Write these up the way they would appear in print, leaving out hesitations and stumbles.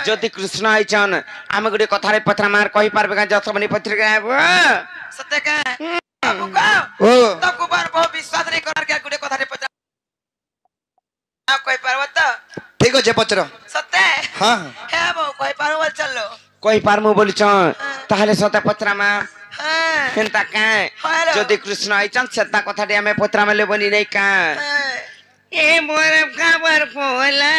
যদি কৃষ্ণ আইছন আমি গুটি কথারে পত্রা মার কই পারবে কা যশমনি পত্রিকা আইব सत्य का बाबू को ओ तो कुमार बहुत विश्वास नहीं करार क्या गुड़े कथारे पचा आप कोई पर्वत ঠিক আছে পচর सत्य হ্যাঁ है वो कोई पर्वत चलो কই পারমু বলিছ তাহলে সতে পত্রা মা हाँ হেনতা কায় हेलो যদি কৃষ্ণ আইছন সেতা কথাটি আমি পত্রা মেলে বনি নাই কা এ মোর খবর কোলা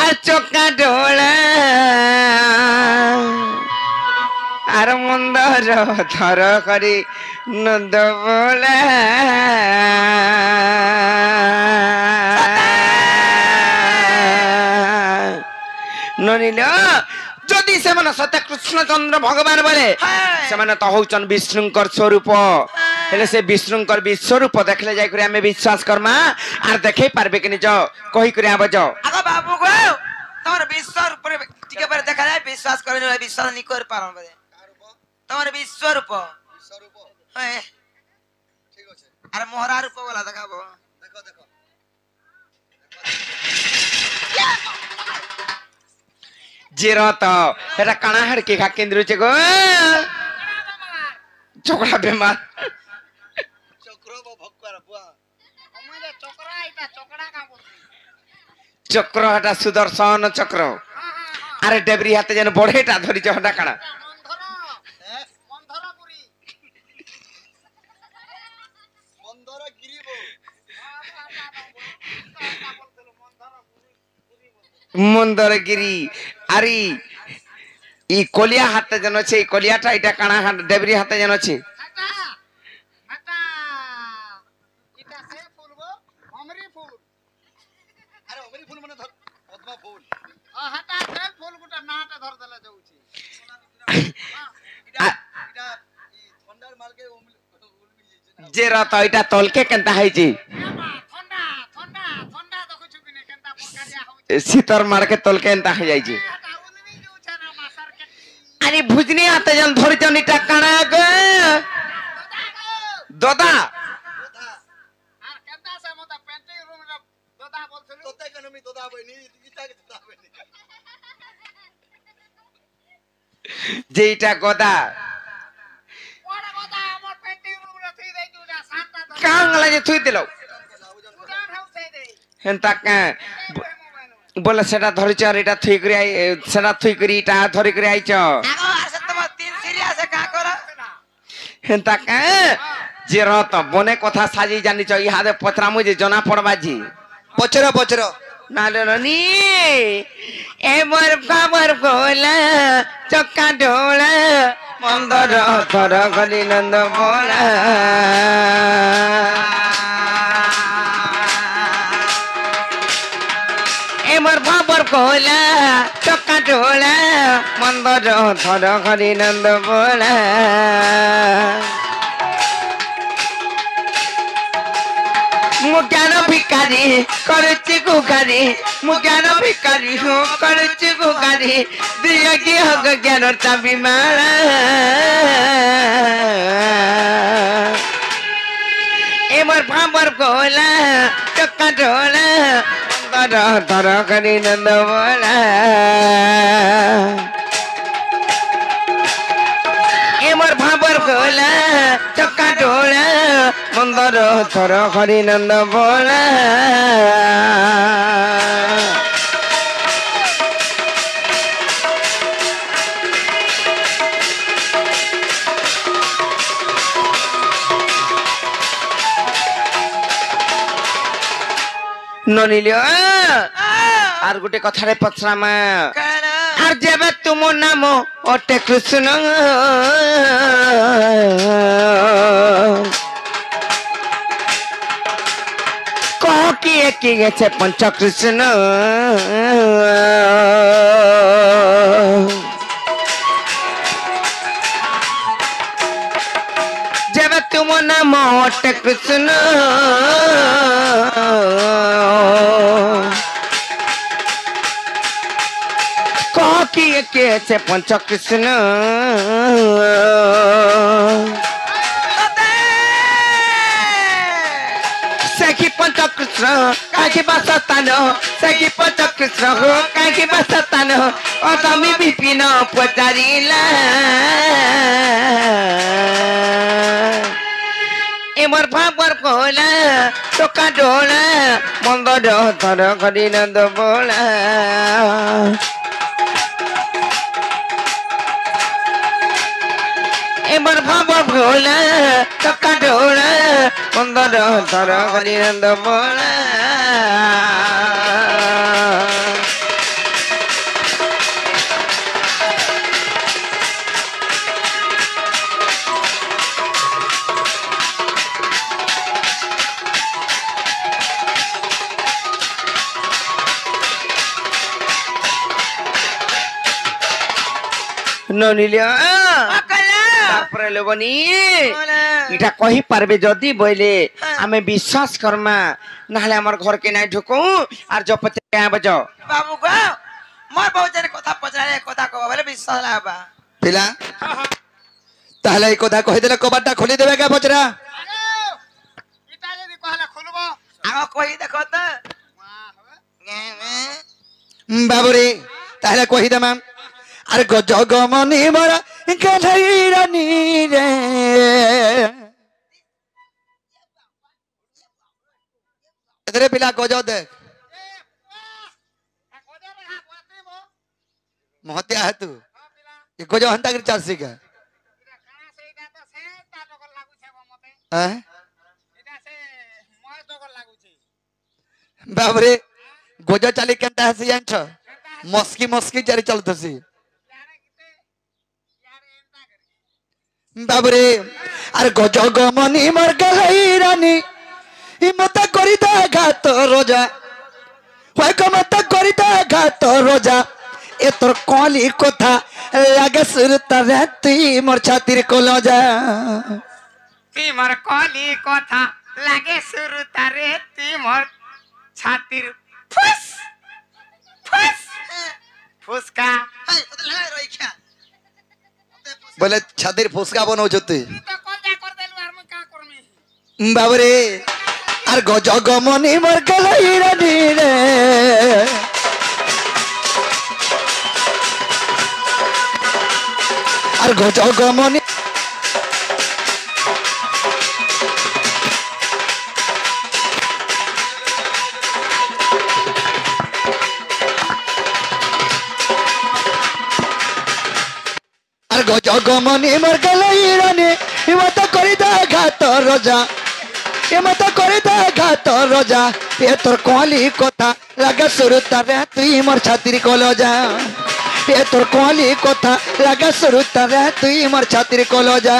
আর চোখা ডোলা আর মন্দর ধর করি নন্দ বলা ননিল যদি সেমানে সত্য কৃষ্ণচন্দ্র ভগবান বলে সেমানে তো হউছন বিষ্ণুঙ্কর স্বরূপ হেলে সে বিষ্ণুঙ্কর বিশ্বরূপ দেখলে যাই করে আমি বিশ্বাস করমা আর দেখাই পারবে কি নিজ কই করে আবজ आगा बाबू को तुम्हारे विश्वास ऊपर ठीक है पर देखा जाए विश्वास करने वाले विश्वास नहीं कर पा रहा हूँ तुम्हारे विश्व रूप ঠিক আছে अरे मोहरा रूप वाला देखा वो দেখো দেখো জিরত এটা কানা হাড়কে খা কেন্দ্রছে গো ঝগড়া বেমার চক্র ভক্কর বুয়া চক্র এটা সুদর্শন চক্র আরে ডেবরি হাতে যেন বড়েটা ধরিছ হটা কানা মন্দর গিরিব মন্দরগিরি আরে ই কলিয়া হাতে যেন আছে এই কলিয়াটা এটা কানা হাত ডেবরি হাতে যেন আছে আরে অমরি ফুল মানে ধর পদ্মা ফুল আ- এটা এই ঠান্ডার মালকে উলমি যাইছে না যে রত এটা তলকে কেনতা হইছি শীতর মারকে তলকে এনতা হয়ে যাইছে আরে ভুজনি হাতে যেন ধরিছ নিটা কানা গো দদা তোতে কেন আমি তোদা বইনি ইটাকে তোদা বইনি যেইটা গদা কাংলা যে থুই দিল হেনতা কা বলে সেটা ধরিছ আর এটা থুই করে সেটা থুই করে এটা ধরি করে আইছ आगा ऐसे तुम तीन सीरिया से क्या करो হেনতা কা যে রত বনে কথা সাজি জানিছ ইহাদে পত্রামু যে জনা পড়বাজি পচর পচর নালে নি এমর খবর গোলা চক্কা ডোলা মন্দর ধর গলি নন্দ বলা এমর খবর গোলা চক্কা ডোলা মন্দর ধর গলি নন্দ বলা মুজ্ঞান ভিকারি করছি গুগারি মুজ্ঞান ভিকারি করছি গুগারি দিয়ে কি হক জ্ঞানর চাবি মারা এবার ভাবর গোলা চক্কা ঢোলা ধর ধর করি নন্দ বলা এমর ভাবর গোলা চক্কা ডোলা মন্দর ধর হরি নন্দ বলা ননিল আর গোটে কথারে পছরামা कहना আর যেবে তুম নাম অটে কৃষ্ণ কহ কিয়ে কি গেছে পঞ্চ কৃষ্ণ যেবে তুম নাম অটে কৃষ্ণ কিয়ে কেছে পঞ্চ কৃষ্ণ କାହିଁକି ପଞ୍ଚକୃଷ୍ଣ କାହିଁକି ବାସସ୍ଥାନ ସେକି ପଞ୍ଚକୃଷ୍ଣ କାହିଁକି ବାସସ୍ଥାନ ଅଦମି ବିପିନ ପଚାରିଲା এমর ভাবর কোলা টোকা ডোলা মন্দর ধর ঘরি নন্দ বোলা এমর ভাবর কোলা টোকা ডোলা মন্দর ধর ঘরি নন্দ বোলা ননিলিয়া তারপরে লোবনি এটা কহি পারবে যদি বইলে আমি বিশ্বাস করমা নাহলে আমার ঘরকে নাই ঢুকু আর জপতে আবজ বাবু গো মোর বহুজনে কথা পচারে কথা কব বলে বিশ্বাস লাগবা পিলা তাহলে এই কথা কহিদেলে কবাটটা খুলি দেবে কে পচরা এটা যদি কহলে খুলবো আগো কই দেখো তো বাবুরে তাহলে কহিদেমা আর জগমনি মরা কাঠাই রানী রে এদের পিলা গজ দেখ মহতিয়া হেতু এ গজ হন্তা করে চাষি কা হ্যাঁ বাবরে গজ চালি কেনটা হাসি জানছ মস্কি মস্কি চারি চলতছি বাবরে আর গজ গমনি মর গাই রানী ইমতা করি দা ঘাত রোজা হয় কমতা করি দা ঘাত রোজা এ তোর কলি কথা লাগে সুর তারে তুই মোর ছাতির কলজা তুই মোর কলি কথা লাগে সুর তারে তুই মোর ছাতির ফুস ফুস ফুসকা হাই ওদের লাগাই রইখা বলে ছাতির ফুসকা বনৌছ তুই তুই তো কলজা কর দেলু আর মই কা করমি বাবরে আর গজ গমনি মর গাই রানী রে আর গজ গমনি আর গজ গমনি মর গাই রানী হিমত করি দা ঘাত রোজা হিমত করি দা ঘাত রোজা এ তোর কলি কথা লাগে সুর তারে তুই মোর ছাতির কলজা এ তোর কলি কথা লাগে সুর তারে তুই মোর ছাতির কলজা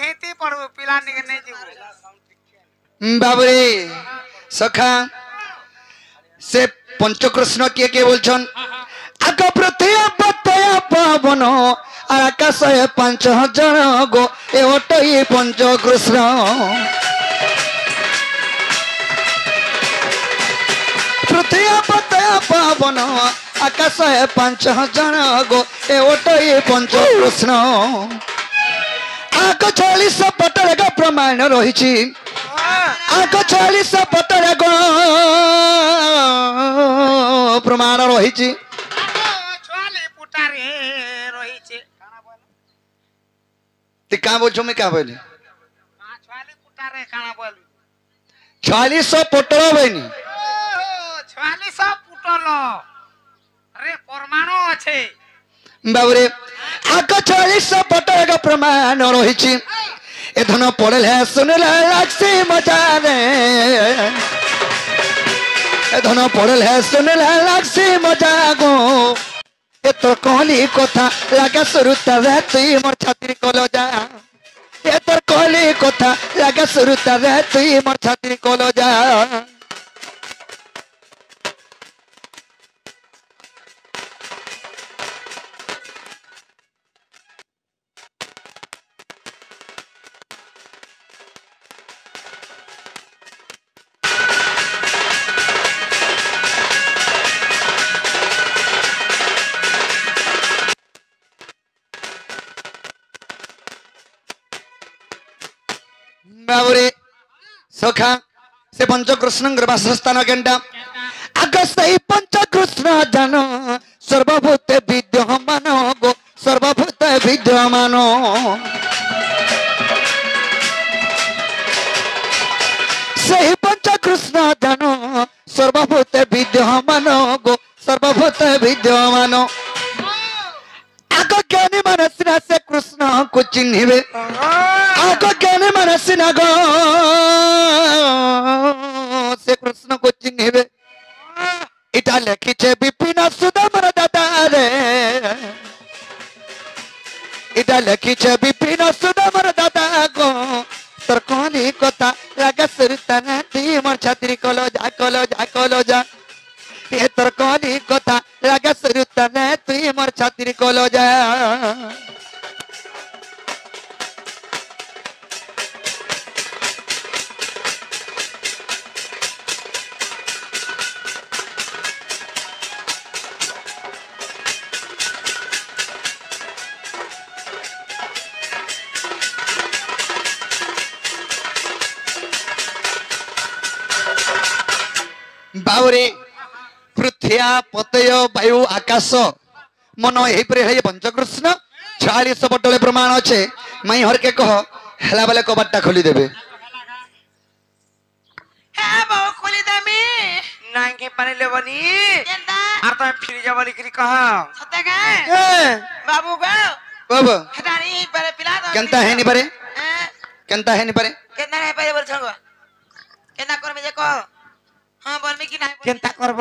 হেতি পড়বো পিলা নিকে নেই যাবো বাবরে সখা সে পঞ্চকৃষ্ণ কে কে বলছেন আগ প্রত্যয় প্রত্যয় পাবন আর আকাশে 5000 গো এ ওটাই পঞ্চকৃষ্ণ প্রত্যয় প্রত্যয় পাবন আকাশে 5000 গো এ ওটাই পঞ্চকৃষ্ণ আগ 40 পটরে গো প্রমাণ রহিছি আগ 40 পটরে গো প্রমাণ রহিছি ছুয়ালি পুটারে রহিছে তুই কাঁ বলছো আমি কাঁ বলি ছুয়ালি পুটারে কানা বলু 40 পটল বইনি 46 পুটল আরে প্রমাণ আছে বাবুরে আগ 40 পটরে গো প্রমাণ রহিছি এ ধন পড়লে শুনলে লাগছে মজা রে এ ধন পড়লে শুনলে লাগছে মজা গো এ তোর কলি কথা লাগা শুরুতে রে তুই মোর ছাতির কলজা এ তোর কলি কথা লাগা শুরুতে রে তুই মোর ছাতির কলজা बाबुरे सखा से पंचकृष्ण बासस्थान केंटा आग सही पंचकृष्ण जान सर्वभूत विद्यमान गो सर्वभूत विद्यमान सही पंचकृष्ण जान सर्वभूत विद्यमान गो सर्वभूत विद्यमान आग ज्ञानी मनसिना से कृष्ण को चिन्हिबे आग ज्ञानी मनसिना गो से कृष्ण को चिन्हिबे इटा लिखिछे विपिन सुदामर दादा रे इटा लिखिछे विपिन सुदामर दादा गो तोर कहली कथा लागा सुरता ती मोर छात्री कलजा कलजा कलजा ये तोर कहली कथा लागा सुरता तुई मोर छात्री कलजा बावरे पृथ्वी पतय वायु आकाश मन यही पर पंचकृष्ण 46 बटले प्रमाण अच्छे मई हर के कह हेला बेले कबाटा खोली देबे হ্যাঁ বাবু খুলি দামি নাই কে পানি লেবনি কেনটা আর তো ফিরে যাব লিখরি কহ সতে গে হ্যাঁ বাবু গো बाबा হেটানি পরে পিলা দাও केनता है नी परे হ্যাঁ केनता है नी परे কেনা রে পারে বলছ গো কেনা করবে যে কহ হ্যাঁ বলবি কি নাই কেনতা করব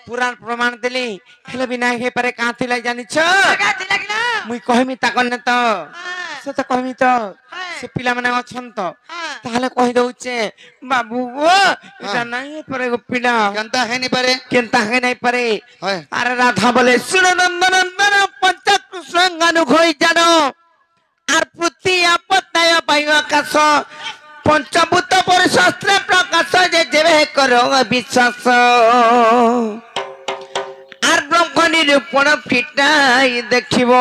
পুরাণ প্রমাণ দিলি হেলে বি নাই হে পারে কাঁথি লাই জানিছ গাতি লাগিলা মুই কহিমি তাকন তো হ্যাঁ সে তো কহিমি তো হ্যাঁ সে পিলা মানে অছন তো হ্যাঁ তাহলে কহি দউছে বাবু গো এটা নাই হে পারে গো পিলা केनता है नी परे কেনতা হে নাই পারে হয় আরে রাধা বলে শুনো নন্দনন্দন পঞ্চকৃষ্ণ গানু ঘই জানো আর পৃথ্বী আপত্তায় বায়ু আকাশ পঞ্চভূত পরিশাস্ত্রে প্রকাশ যে যেবে করো বিশ্বাস আর ব্রহ্ম নিরূপণ ফিটাই দেখিব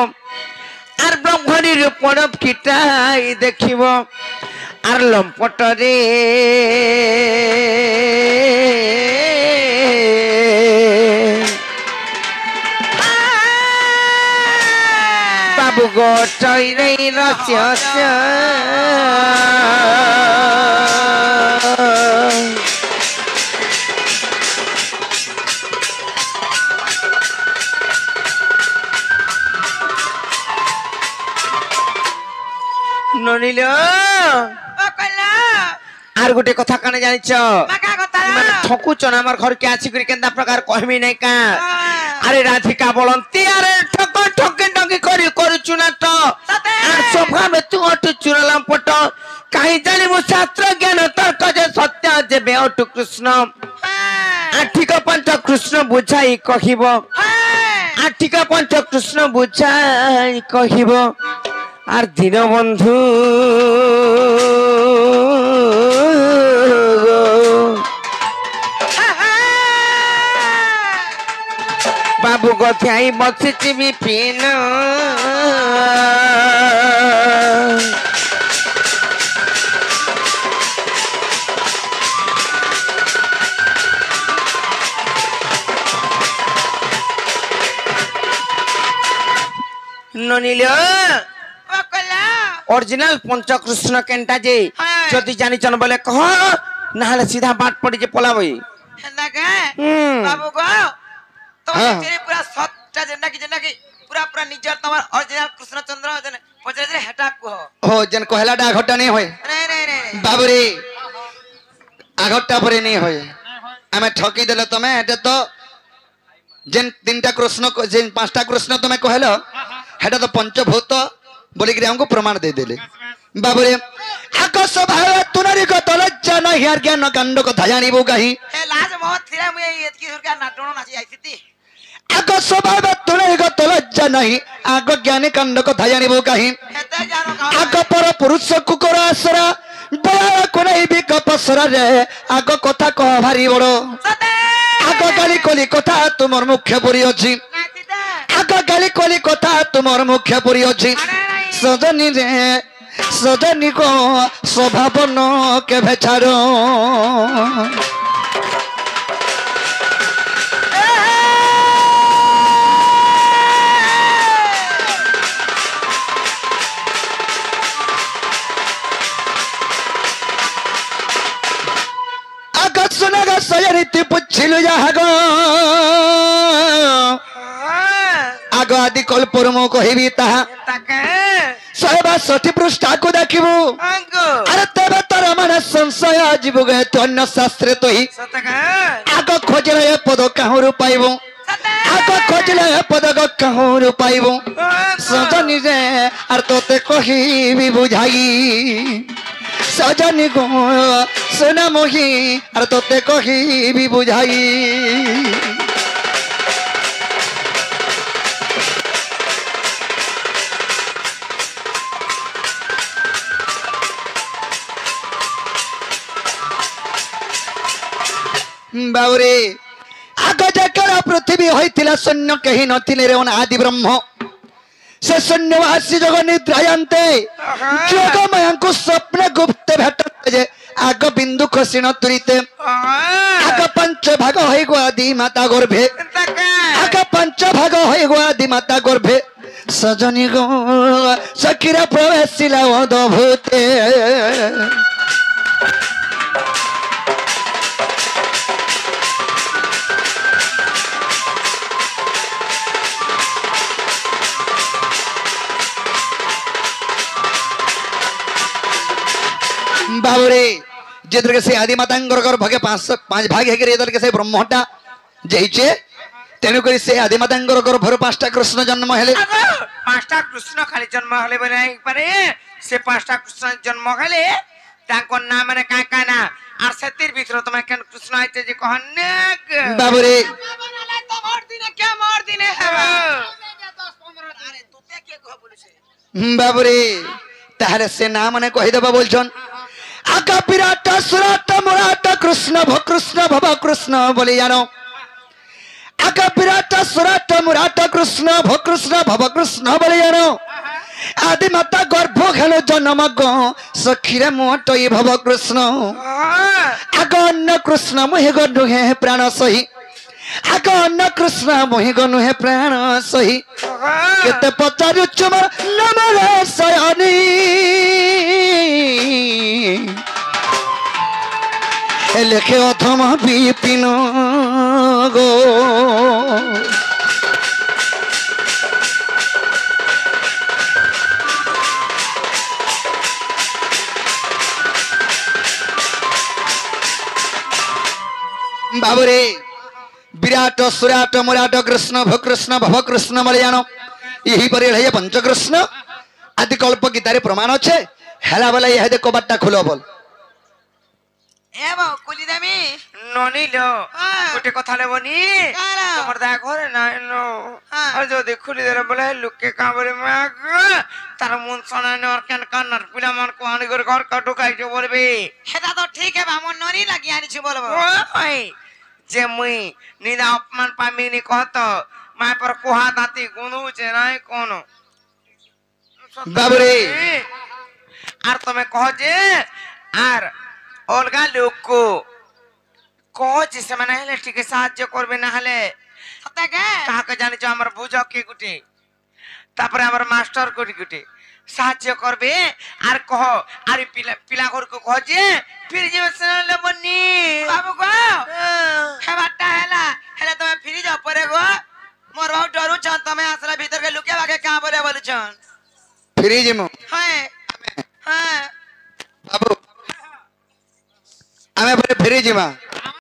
আর ব্রহ্ম নিরূপণ ফিটাই দেখিব আর লম্পটরে বাবু গো টইরে রস্য ননিল ও কইলা আর গোটে কথা কানে জানিছ মাকা কথা মানে ঠকুচন আমার ঘরকে আসি করে কেনতা প্রকার কহমি নাই কা আরে রাধিকা বলন্তি আরে ঠক ঠকে ঠকে করি করুচু না তো সতে আর স্বভাবে তু অটু চুরালাম পট কাহি জানিবু শাস্ত্র জ্ঞান তর্ক যে সত্য যে বেউটু কৃষ্ণ আঠিক পঞ্চ কৃষ্ণ বুঝাই কহিব আঠিক পঞ্চ কৃষ্ণ বুঝাই কহিব আর দীনবন্ধু বাবু কথাই বসেছি বিপিন ননিল ও কইলা অরিজিনাল পঞ্চকৃষ্ণ কেনটা যে হ্যাঁ। যদি জানিছন বলে কহ না হলে সিধা বাট পড়ি যে পলাবই হেন্দা গে হুম। বাবু গো তোমার হ্যাঁ। তেরে পুরা সৎটা যেনাকি পুরা পুরা নিজর তোমার অরিজিনাল কৃষ্ণচন্দ্র যেন পচরে হেটা কহ हो जन कहला डा घटा नहीं होए রে রে রে बाबरे आघटा परे नहीं होए आमे ठकी देले तमे एटे तो जेन तीनटा कृष्ण जेन पांचटा कृष्ण तुम्हें कहलो हेटा तो पंचभूत बोली कि हमको प्रमाण दे देले बाबूरे आकाश भाव तुनारी को तलज्जा न हियार ज्ञान कांड कथा जानिबो कहीं ए लाज मोहत थिरा मुई एतकी सुरका नाटणो नाची आइसिती आकाश भाव तुनारी को तलज्जा नहीं आग ज्ञान कांड कथा जानिबो कहीं हेते जानो का आग पर पुरुष कुकर आसरा बया कोनै बिकप सरा रे आग कथा कह भारी बड़ो सते आग गाली कली कथा तुमर मुख्य पुरी अछि नाचिते आग गाली कली कथा तुमर मुख्य पुरी अछि सजनी रे सजनी को स्वभाव न के भेचारो आगत सुनगा सयरिति पुछिलु जागो आग आदि कल्पर मो कहिबी ताहा ताके 162 पृष्ठा को देखिबु अंगो अरे तेबे तार मन संशय जीव गए तो अन्य शास्त्र तो ही सतका आग खोजले ए पद काहुरु पाइबो सते आग खोजले ए पद काहुरु पाइबो सजनी रे आर तोते कहिबी बुझाई सजनी गो सोना मोही आर तोते कहिबी बुझाई बाबुरे आग जकर पृथ्वी होइतिला शून्य कहीं नथिले रे आदि ब्रह्म से शून्यवासी जग निद्रायन्ते जोगमय को स्वप्न गुप्त भेटते जे आग बिंदु खसिन तुरिते आग पंच भाग होई गो आदि माता गर्भे आग पंच भाग होई गो आदि माता गर्भे सजनी गो सखीरा प्रवेशिला अद्भुते बाबुरे जेतर के से आदि मातांगर गर्भ के पांच भाग है के इधर के से ब्रह्मटा जइचे तेनु करी से आदि मातांगर गर्भर पांचटा कृष्ण जन्म हेले पांचटा कृष्ण खाली जन्म हले बने पारे से पांचटा कृष्ण जन्म हले ताको नाम माने का ना আর সেতির ভিতরে তোমার কেন কৃষ্ণ আইতে যে কহনে बाबुरे तो मोर दिने क्या मोर दिने हेबा 10 15 अरे तुते के कह बोलिसे बाबुरे ताहले से नाम ने कहि देबा बोलछन आका विराट सुराट मुराट कृष्ण भव कृष्ण बोली जानो आका विराट सुराट मुराट कृष्ण भव कृष्ण बोली जानो आदि माता गर्भ खेल जन्म गो सखीरे मोटई भव कृष्ण आग अन्न कृष्ण मोहि गनु हे प्राण सही आग अन्न कृष्ण मोहि गनु हे प्राण सही केते पचारु चुम नमरे सयनी लेखे अथम विपिन गो बाबुरे विराट सुराट मुराट कृष्ण भव कृष्ण मलयान यही पर है पंचकृष्ण आदि कल्प गीतारे प्रमाण अच्छे हेला बेला यह देखो बाटा खुलो बोल ए बो कुली देमी ননিলো গোটে কথা লেবনি কারা? তোমার দা ঘরে নাই নো আর যদি খুলি দেলে বলে লোকে কাবরে মাগ তার মন শোনানো আর কেন কান্নার পিলা মন কো আনি করে ঘর কাটু কাইতে বলবে হেটা তো ঠিক है বামন নরি লাগি আনিছি বলবো ওই যে মুই নিদা অপমান পামিনি কত মায় পর কোহা দাতি গুনুছে নাই কোন বাবরে আর তুমি কহ যে আর অলগা লোক কহ যে সেমানে হেলে ঠিক সাহায্য করবে না হলে সতে কে কাহাকে জানিছ আমার বুঝক কে গুটে তারপরে আমার মাস্টার কোটি গুটে সাহায্য করবে আর কহ আরে পিলা পিলা ঘরকে কহ যে ফিরে যাবে সেনালে বন্নি বাবু গো হেবাটা হেলা হেলা তুমি ফিরি যাও পরে গো মোর বাবু ডরু ছন তুমি আসলে ভিতর কে লুকে বাকে কা পরে বলছন फ्रीज में হ্যাঁ হ্যাঁ बाबू आमे फ्रीज में